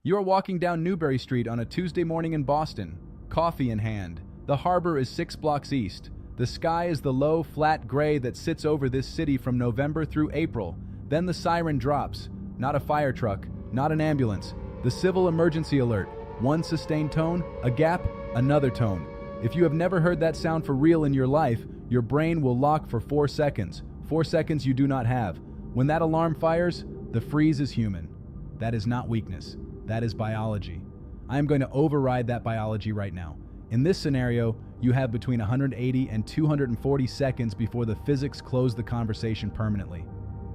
You are walking down Newbury Street on a Tuesday morning in Boston, coffee in hand. The harbor is 6 blocks east. The sky is the low, flat gray that sits over this city from November through April. Then the siren drops. Not a fire truck, not an ambulance. The civil emergency alert. One sustained tone, a gap, another tone. If you have never heard that sound for real in your life, your brain will lock for 4 seconds. 4 seconds you do not have. When that alarm fires, the freeze is human. That is not weakness. That is biology. I am going to override that biology right now. In this scenario, you have between 180 and 240 seconds before the physics close the conversation permanently.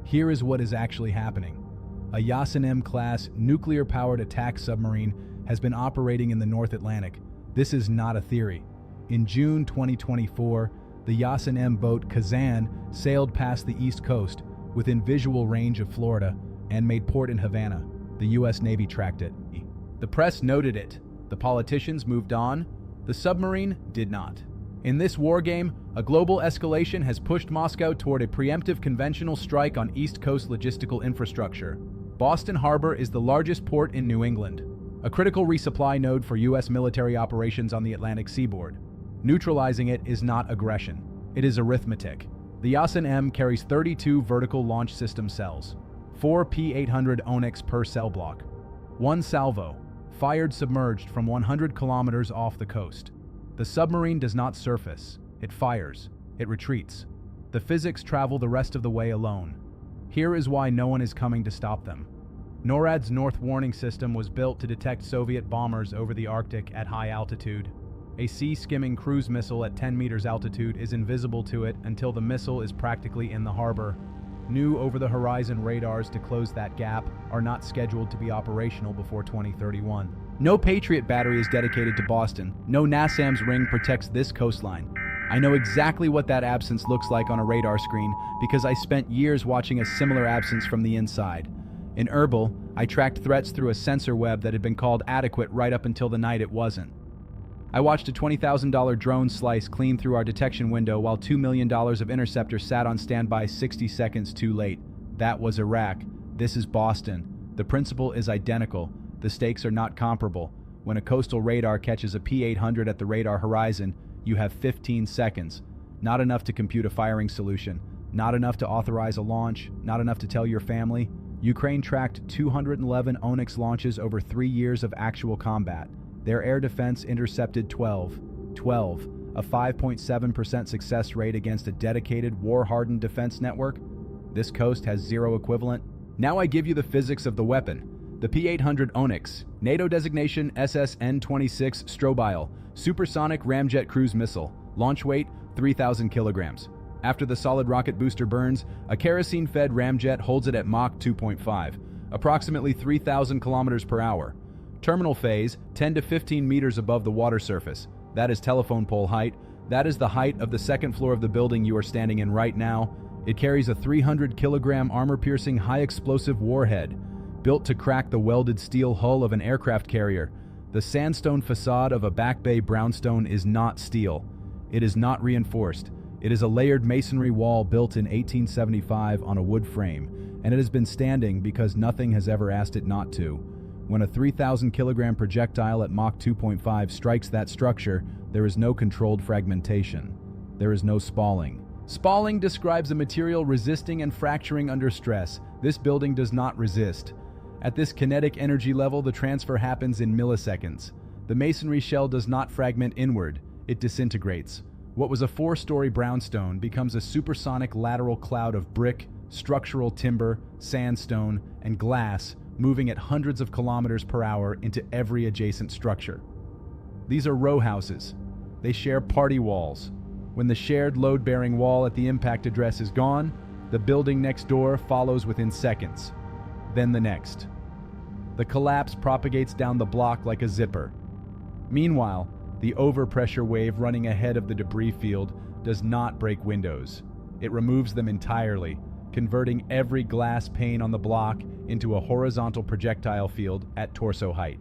Here is what is actually happening. A Yasen-M class nuclear-powered attack submarine has been operating in the North Atlantic. This is not a theory. In June 2024, the Yasen-M boat Kazan sailed past the East Coast within visual range of Florida and made port in Havana. The U.S. Navy tracked it. The press noted it. The politicians moved on. The submarine did not. In this war game, a global escalation has pushed Moscow toward a preemptive conventional strike on East Coast logistical infrastructure. Boston Harbor is the largest port in New England, a critical resupply node for U.S. military operations on the Atlantic seaboard. Neutralizing it is not aggression. It is arithmetic. The Yasen-M carries 32 vertical launch system cells, 4 P-800 Oniks per cell block. One salvo, fired submerged from 100 kilometers off the coast. The submarine does not surface. It fires. It retreats. The physics travel the rest of the way alone. Here is why no one is coming to stop them. NORAD's North Warning System was built to detect Soviet bombers over the Arctic at high altitude. A sea-skimming cruise missile at 10 meters altitude is invisible to it until the missile is practically in the harbor. New over-the-horizon radars to close that gap are not scheduled to be operational before 2031. No Patriot battery is dedicated to Boston. No NASAMS ring protects this coastline. I know exactly what that absence looks like on a radar screen because I spent years watching a similar absence from the inside. In Erbil, I tracked threats through a sensor web that had been called adequate right up until the night it wasn't. I watched a $20,000 drone slice clean through our detection window while $2 million of interceptors sat on standby 60 seconds too late. That was Iraq. This is Boston. The principle is identical. The stakes are not comparable. When a coastal radar catches a P-800 at the radar horizon, you have 15 seconds. Not enough to compute a firing solution. Not enough to authorize a launch. Not enough to tell your family. Ukraine tracked 211 Oniks launches over 3 years of actual combat. Their air defense intercepted 12, a 5.7% success rate against a dedicated, war-hardened defense network. This coast has zero equivalent. Now I give you the physics of the weapon. The P-800 Oniks, NATO designation SSN-26 Strobile, supersonic ramjet cruise missile, launch weight 3,000 kilograms. After the solid rocket booster burns, a kerosene-fed ramjet holds it at Mach 2.5, approximately 3,000 kilometers per hour. Terminal phase, 10 to 15 meters above the water surface. That is telephone pole height. That is the height of the second floor of the building you are standing in right now. It carries a 300-kilogram armor-piercing high-explosive warhead, built to crack the welded steel hull of an aircraft carrier. The sandstone facade of a Back Bay brownstone is not steel. It is not reinforced. It is a layered masonry wall built in 1875 on a wood frame, and it has been standing because nothing has ever asked it not to. When a 3,000-kilogram projectile at Mach 2.5 strikes that structure, there is no controlled fragmentation. There is no spalling. Spalling describes a material resisting and fracturing under stress. This building does not resist. At this kinetic energy level, the transfer happens in milliseconds. The masonry shell does not fragment inward. It disintegrates. What was a 4-story brownstone becomes a supersonic lateral cloud of brick, structural timber, sandstone, and glass, moving at hundreds of kilometers per hour into every adjacent structure. These are row houses. They share party walls. When the shared load-bearing wall at the impact address is gone, the building next door follows within seconds. Then the next. The collapse propagates down the block like a zipper. Meanwhile, the overpressure wave running ahead of the debris field does not break windows. It removes them entirely, converting every glass pane on the block into a horizontal projectile field at torso height.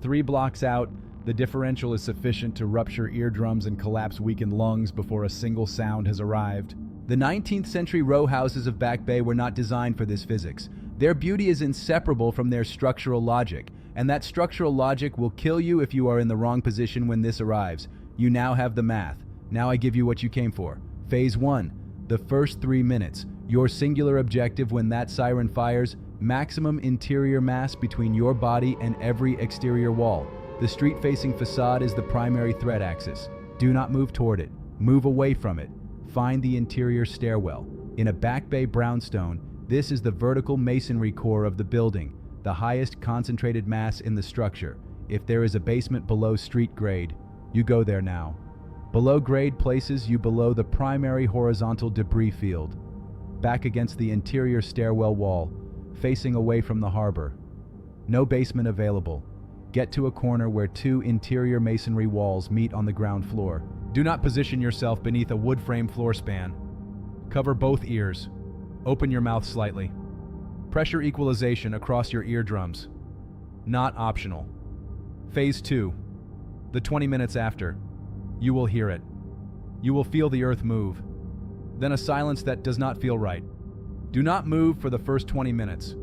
3 blocks out, the differential is sufficient to rupture eardrums and collapse weakened lungs before a single sound has arrived. The 19th century row houses of Back Bay were not designed for this physics. Their beauty is inseparable from their structural logic. and that structural logic will kill you if you are in the wrong position when this arrives. You now have the math. Now I give you what you came for. Phase 1. The first 3 minutes. Your singular objective when that siren fires, maximum interior mass between your body and every exterior wall. The street-facing facade is the primary threat axis. Do not move toward it. Move away from it. Find the interior stairwell. In a back bay brownstone, this is the vertical masonry core of the building, the highest concentrated mass in the structure. If there is a basement below street grade, you go there now. Below grade places you below the primary horizontal debris field, back against the interior stairwell wall, facing away from the harbor. No basement available. Get to a corner where 2 interior masonry walls meet on the ground floor. Do not position yourself beneath a wood frame floor span. Cover both ears. Open your mouth slightly. Pressure equalization across your eardrums. Not optional. Phase 2. The 20 minutes after. You will hear it. You will feel the earth move. Then a silence that does not feel right. Do not move for the first 20 minutes.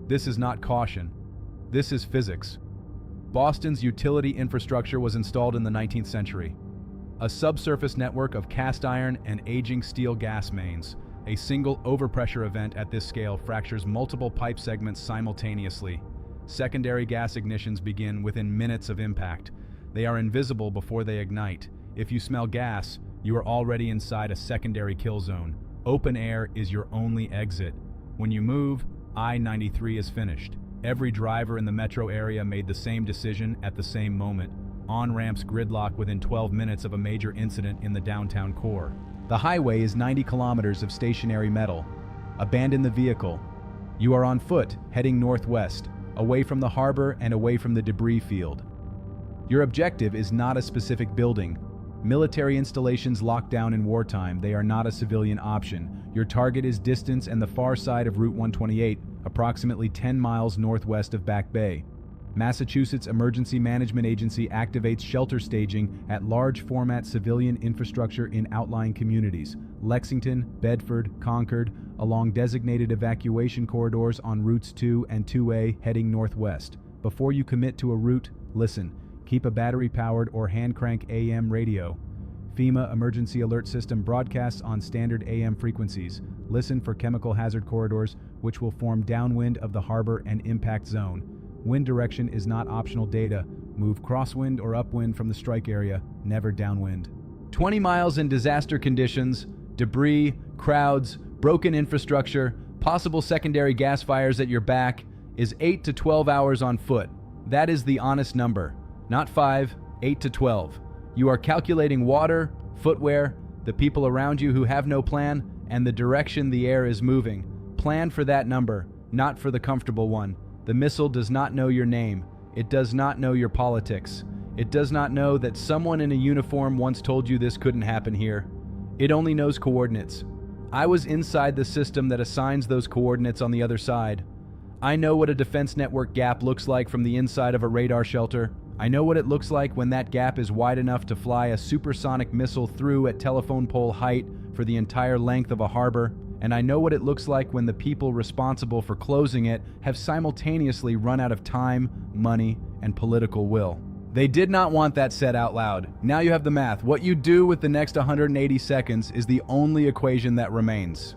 This is not caution. This is physics. Boston's utility infrastructure was installed in the 19th century. A subsurface network of cast iron and aging steel gas mains. A single overpressure event at this scale fractures multiple pipe segments simultaneously. Secondary gas ignitions begin within minutes of impact. They are invisible before they ignite. If you smell gas, you are already inside a secondary kill zone. Open air is your only exit. When you move, I-93 is finished. Every driver in the metro area made the same decision at the same moment. On-ramps gridlock within 12 minutes of a major incident in the downtown core. The highway is 90 kilometers of stationary metal. Abandon the vehicle. You are on foot, heading northwest, away from the harbor and away from the debris field. Your objective is not a specific building. Military installations locked down in wartime, they are not a civilian option. Your target is distance and the far side of Route 128, approximately 10 miles northwest of Back Bay. Massachusetts Emergency Management Agency activates shelter staging at large format civilian infrastructure in outlying communities, Lexington, Bedford, Concord, along designated evacuation corridors on routes 2 and 2A heading northwest. Before you commit to a route, listen. Keep a battery-powered or hand-crank AM radio. FEMA Emergency Alert System broadcasts on standard AM frequencies. Listen for chemical hazard corridors, which will form downwind of the harbor and impact zone. Wind direction is not optional data. Move crosswind or upwind from the strike area, never downwind. 20 miles in disaster conditions, debris, crowds, broken infrastructure, possible secondary gas fires at your back, is 8 to 12 hours on foot. That is the honest number. Not 5, 8 to 12. You are calculating water, footwear, the people around you who have no plan, and the direction the air is moving. Plan for that number, not for the comfortable one. The missile does not know your name. It does not know your politics. It does not know that someone in a uniform once told you this couldn't happen here. It only knows coordinates. I was inside the system that assigns those coordinates on the other side. I know what a defense network gap looks like from the inside of a radar shelter. I know what it looks like when that gap is wide enough to fly a supersonic missile through at telephone pole height for the entire length of a harbor. And I know what it looks like when the people responsible for closing it have simultaneously run out of time, money, and political will. They did not want that said out loud. Now you have the math. What you do with the next 180 seconds is the only equation that remains.